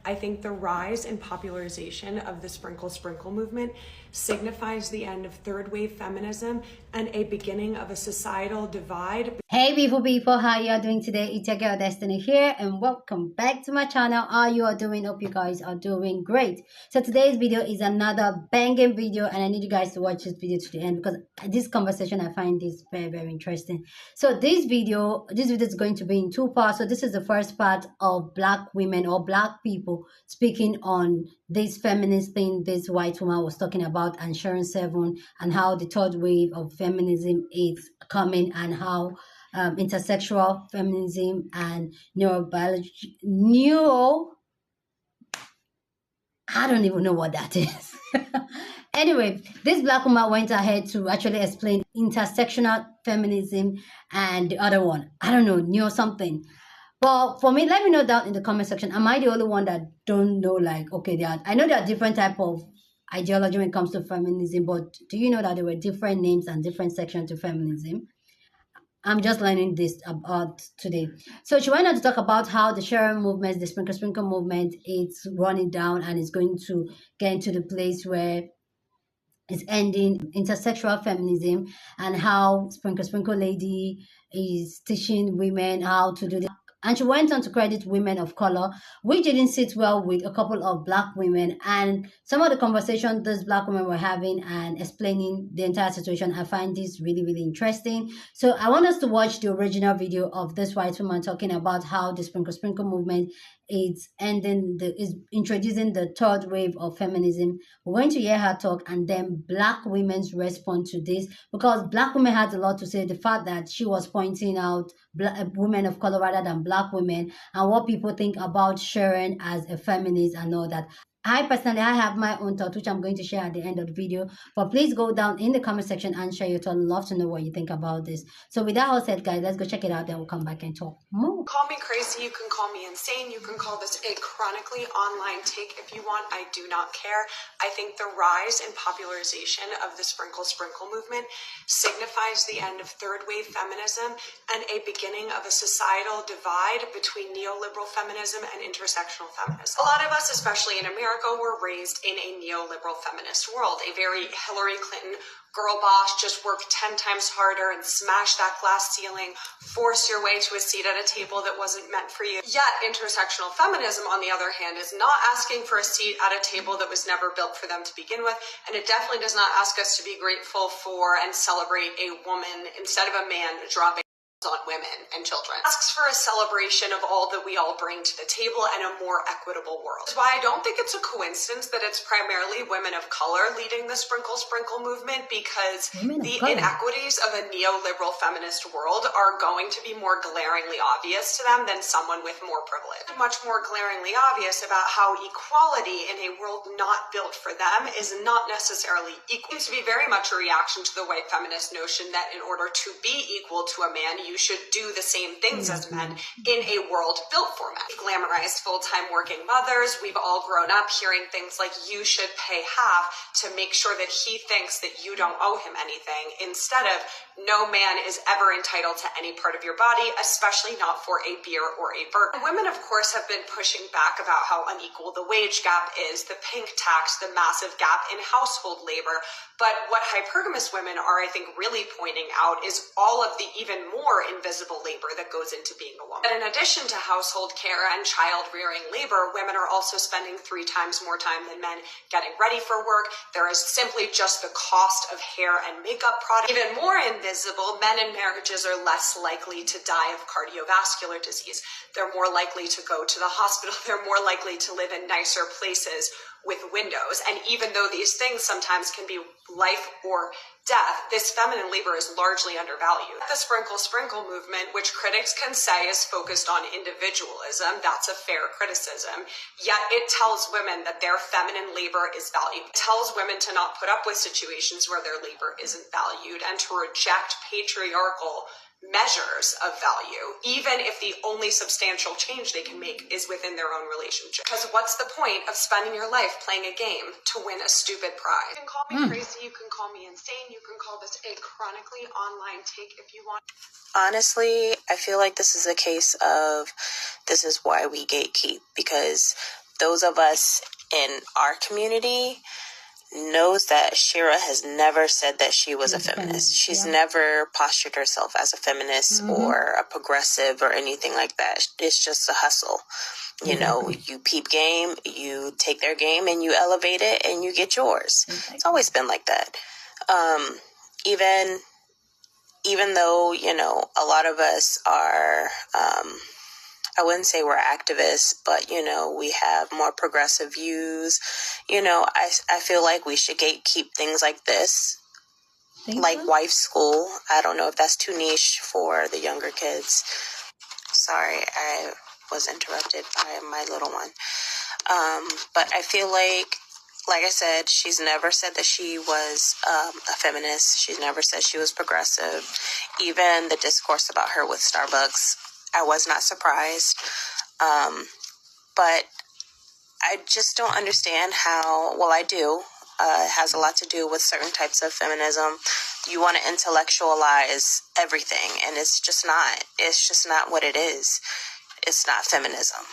I think the rise and popularization of the sprinkle sprinkle movement signifies the end of third wave feminism and a beginning of a societal divide. Hey beautiful people, how you are doing today? It's your girl Destiny here and welcome back to my channel. How you are doing? Hope you guys are doing great. So today's video is another banging video and I need you guys to watch this video to the end because this conversation I find this very interesting. So this video is going to be in two parts. So this is the first part of black women or black people speaking on this feminist thing this white woman was talking about and Sharon 7 and how the third wave of feminism is coming and how intersexual feminism and neurobiology, I don't even know what that is. Anyway, this black woman went ahead to actually explain intersectional feminism and the other one. I don't know, neo something. But for me, let me know down in the comment section. Am I the only one that don't know, like, okay, I know there are different type of ideology when it comes to feminism, but do you know that there were different names and different sections to feminism? I'm just learning this about today. So she went on to talk about how the Sharon movement, the sprinkle sprinkle movement, it's running down and it's going to get into the place where it's ending intersexual feminism and how sprinkle sprinkle lady is teaching women how to do this. And she went on to credit women of color, which didn't sit well with a couple of black women. And some of the conversations those black women were having and explaining the entire situation, I find this really interesting. So I want us to watch the original video of this white woman talking about how the sprinkle sprinkle movement is introducing the third wave of feminism. We're going to hear her talk and then black women's response to this, because black women had a lot to say. The fact that she was pointing out women of color rather than black women and what people think about Sharon as a feminist and all that. I personally have my own thought, which I'm going to share at the end of the video. But please go down in the comment section and share your thought. I'd love to know what you think about this. So with that all said, guys, let's go check it out. Then we'll come back and talk more. Call me crazy, you can call me insane, you can call this a chronically online take if you want. I do not care. I think the rise and popularization of the sprinkle sprinkle movement signifies the end of third wave feminism and a beginning of a societal divide between neoliberal feminism and intersectional feminism. A lot of us, especially in America, were raised in a neoliberal feminist world, a very Hillary Clinton girl boss, just work 10 times harder and smash that glass ceiling, force your way to a seat at a table that wasn't meant for you. Yet intersectional feminism, on the other hand, is not asking for a seat at a table that was never built for them to begin with, and it definitely does not ask us to be grateful for and celebrate a woman instead of a man dropping on women and children. It asks for a celebration of all that we all bring to the table and a more equitable world. That's why I don't think it's a coincidence that it's primarily women of color leading the sprinkle sprinkle movement, because the inequities of a neoliberal feminist world are going to be more glaringly obvious to them than someone with more privilege. Much more glaringly obvious about how equality in a world not built for them is not necessarily equal. It seems to be very much a reaction to the white feminist notion that in order to be equal to a man, you should do the same things as men in a world built for men. Glamorized full-time working mothers, we've all grown up hearing things like you should pay half to make sure that he thinks that you don't owe him anything, instead of no man is ever entitled to any part of your body, especially not for a beer or a burger. Women, of course, have been pushing back about how unequal the wage gap is, the pink tax, the massive gap in household labor. But what hypergamous women are, I think, really pointing out is all of the even more invisible labor that goes into being a woman. But in addition to household care and child rearing labor, women are also spending 3 times more time than men getting ready for work. There is simply just the cost of hair and makeup products. Even more invisible, men in marriages are less likely to die of cardiovascular disease. They're more likely to go to the hospital. They're more likely to live in nicer places with windows. And even though these things sometimes can be life or death, this feminine labor is largely undervalued. The sprinkle sprinkle movement, which critics can say is focused on individualism, that's a fair criticism, yet it tells women that their feminine labor is valued. It tells women to not put up with situations where their labor isn't valued and to reject patriarchal measures of value, even if the only substantial change they can make is within their own relationship. Because what's the point of spending your life playing a game to win a stupid prize? You can call me crazy, you can call me insane, you can call this a chronically online take if you want. Honestly, I feel like this is a case of this is why we gatekeep, because those of us in our community knows that Shira has never said that she was a feminist. She's never postured herself as a feminist or a progressive or anything like that. It's just a hustle. You know, you peep game, you take their game and you elevate it and you get yours. It's always been like that. Even though, you know, a lot of us are, I wouldn't say we're activists, but, you know, we have more progressive views. You know, I feel like we should gatekeep things like this, like wife school. I don't know if that's too niche for the younger kids. Sorry, I was interrupted by my little one. But I feel like I said, she's never said that she was a feminist. She's never said she was progressive. Even the discourse about her with Starbucks, I was not surprised. But I just don't understand how, well, I do. It has a lot to do with certain types of feminism. You want to intellectualize everything, and it's just not what it is. It's not feminism.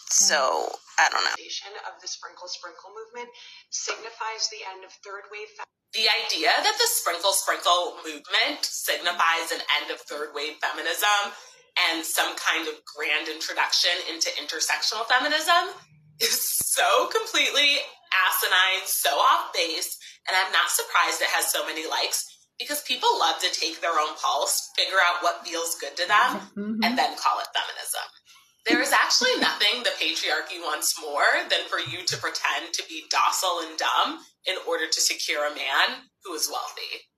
So, I don't know. Of the Sprinkle Sprinkle movement signifies the end of third wave The idea that the Sprinkle Sprinkle movement signifies an end of third wave feminism and some kind of grand introduction into intersectional feminism is so completely asinine, so off base, and I'm not surprised it has so many likes because people love to take their own pulse, figure out what feels good to them, and then call it feminism. There is actually nothing the patriarchy wants more than for you to pretend to be docile and dumb in order to secure a man who is wealthy.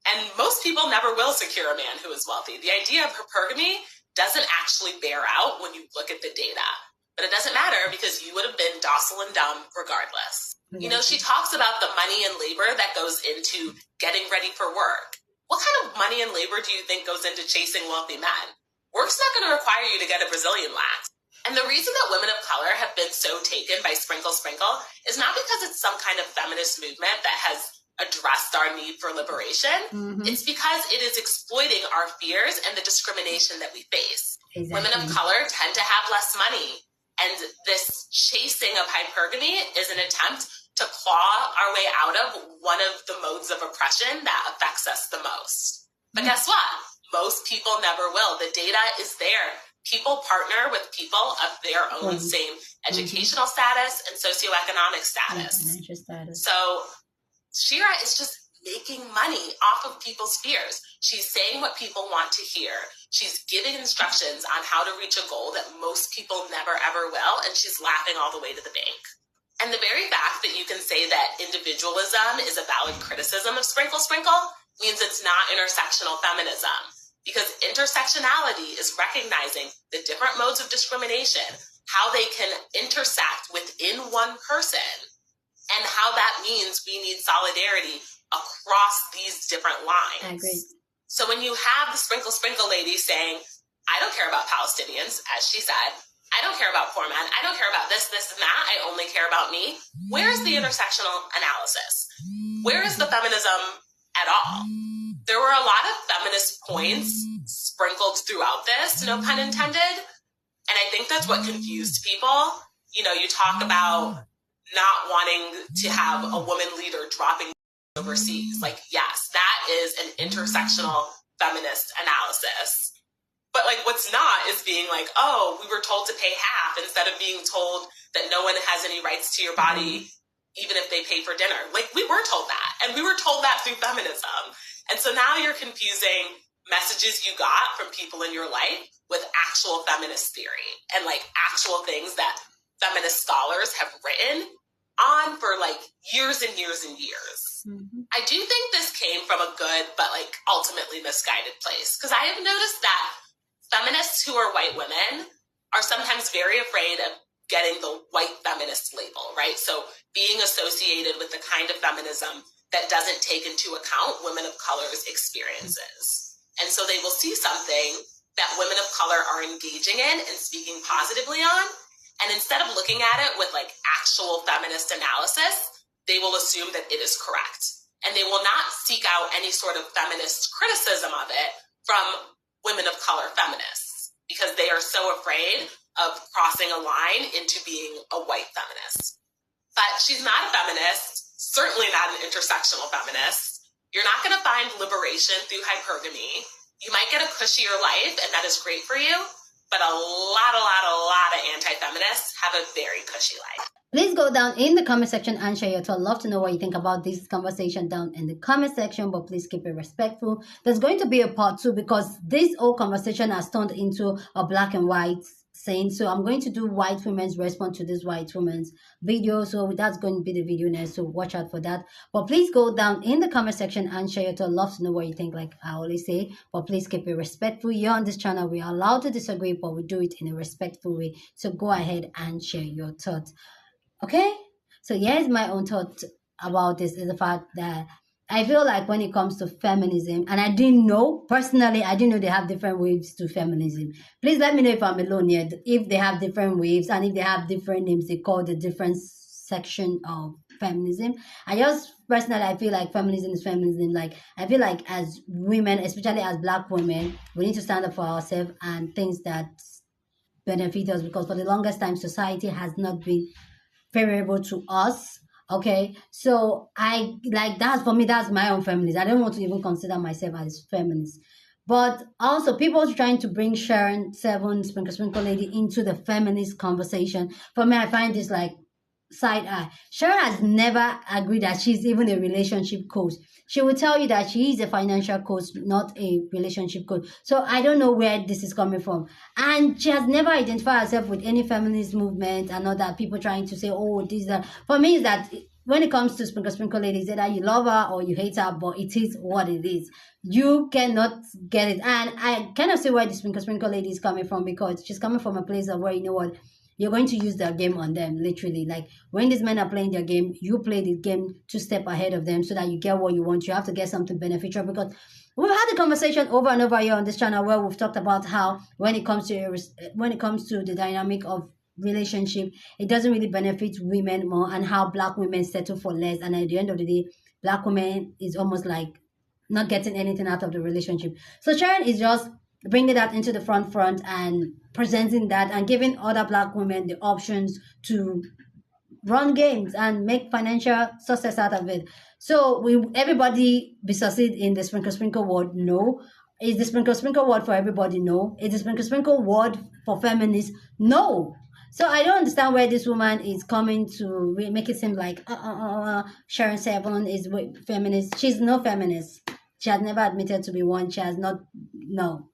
And most people never will secure a man who is wealthy. The idea of hypergamy doesn't actually bear out when you look at the data. But it doesn't matter because you would have been docile and dumb regardless. You know, she talks about the money and labor that goes into getting ready for work. What kind of money and labor do you think goes into chasing wealthy men? Work's not going to require you to get a Brazilian wax. And the reason that women of color have been so taken by Sprinkle Sprinkle is not because it's some kind of feminist movement that has addressed our need for liberation. It's because it is exploiting our fears and the discrimination that we face. Women of color tend to have less money. And this chasing of hypergamy is an attempt to claw our way out of one of the modes of oppression that affects us the most. But guess what? Most people never will. The data is there. People partner with people of their own same educational status and socioeconomic status. So Shira is just making money off of people's fears. She's saying what people want to hear. She's giving instructions on how to reach a goal that most people never ever will, and she's laughing all the way to the bank. And the very fact that you can say that individualism is a valid criticism of Sprinkle Sprinkle means it's not intersectional feminism. Because intersectionality is recognizing the different modes of discrimination, how they can intersect within one person, and how that means we need solidarity across these different lines. I agree. So when you have the Sprinkle Sprinkle lady saying, I don't care about Palestinians, as she said, I don't care about poor men, I don't care about this, and that, I only care about me, where is the intersectional analysis? Where is the feminism at all? There were a lot of feminist points sprinkled throughout this, no pun intended. And I think that's what confused people. You know, you talk about not wanting to have a woman leader dropping overseas. Like, yes, that is an intersectional feminist analysis. But like, what's not is being like, oh, we were told to pay half instead of being told that no one has any rights to your body, even if they pay for dinner. Like, we were told that. And we were told that through feminism. And so now you're confusing messages you got from people in your life with actual feminist theory and like actual things that feminist scholars have written on for like years and years and years. I do think this came from a good but like ultimately misguided place, because I have noticed that feminists who are white women are sometimes very afraid of getting the white feminist label, right? So being associated with the kind of feminism that doesn't take into account women of color's experiences. And so they will see something that women of color are engaging in and speaking positively on. And instead of looking at it with like actual feminist analysis, they will assume that it is correct. And they will not seek out any sort of feminist criticism of it from women of color feminists, because they are so afraid of crossing a line into being a white feminist. But she's not a feminist, certainly not an intersectional feminist. You're not going to find liberation through hypergamy. You might get a cushier life, and that is great for you, but a lot of anti-feminists have a very cushy life. Please go down in the comment section and share your thoughts. I'd love to know what you think about this conversation down in the comment section, but please keep it respectful. There's going to be a part 2 because this whole conversation has turned into a black and white saying. So I'm going to do white women's response to this white woman's video. So that's going to be the video next. So watch out for that. But please go down in the comment section and share your thoughts. I'd love to know what you think, like I always say. But please keep it respectful. Here on this channel, we are allowed to disagree, but we do it in a respectful way. So go ahead and share your thoughts. Okay, so here's my own thought about this, is the fact that I feel like when it comes to feminism, and I didn't know, personally, I didn't know they have different waves to feminism. Please let me know if I'm alone yet, if they have different waves and if they have different names they call the different section of feminism. I just, personally, I feel like feminism is feminism. Like, I feel like as women, especially as black women, we need to stand up for ourselves and things that benefit us, because for the longest time, society has not been favorable to us. Okay, so I like, that's, for me, that's my own feminist. I don't want to even consider myself as feminist. But also, people trying to bring Sharon Seven Sprinkle Lady into the feminist conversation. For me, I find this like side eye. Sharon has never agreed that she's even a relationship coach. She will tell you that she is a financial coach, not a relationship coach. So I don't know where this is coming from. And she has never identified herself with any feminist movement and all that. People trying to say, oh, this, that. For me, is that when it comes to Sprinkle Ladies, either you love her or you hate her, but it is what it is. You cannot get it. And I kind of see where the Sprinkle Lady is coming from, because she's coming from a place of where, you know what, you're going to use their game on them, literally. Like, when these men are playing their game, you play the game 2 steps ahead of them so that you get what you want. You have to get something beneficial, because we've had the conversation over and over here on this channel where we've talked about how when it comes to the dynamic of relationship, it doesn't really benefit women more, and how black women settle for less. And at the end of the day, black women is almost like not getting anything out of the relationship. So Sharon is just bringing that into the front and presenting that and giving other black women the options to run games and make financial success out of it. So everybody be succeed in the sprinkle word? No. Is the sprinkle word for everybody? No. Is the sprinkle word for feminists? No. So I don't understand where this woman is coming to make it seem like Sharon Seven is feminist. She's no feminist. She has never admitted to be one. She has not. No.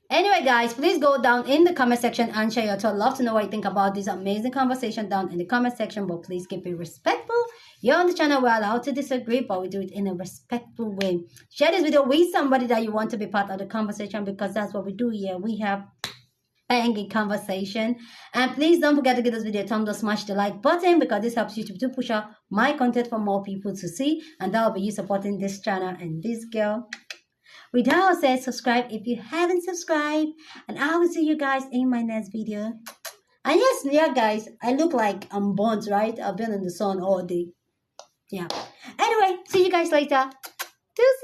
Anyway, guys, please go down in the comment section and share your thoughts. Love to know what you think about this amazing conversation down in the comment section, but please keep it respectful. Here on the channel, we're allowed to disagree, but we do it in a respectful way. Share this video with somebody that you want to be part of the conversation, because that's what we do here. We have banging conversation. And please don't forget to give this video a thumbs up, smash the like button, because this helps YouTube to push out my content for more people to see, and that will be you supporting this channel and this girl. With that said, subscribe if you haven't subscribed, and I will see you guys in my next video. And yes, yeah, guys, I look like I'm burnt, right? I've been in the sun all day. Yeah. Anyway, see you guys later. Deuces.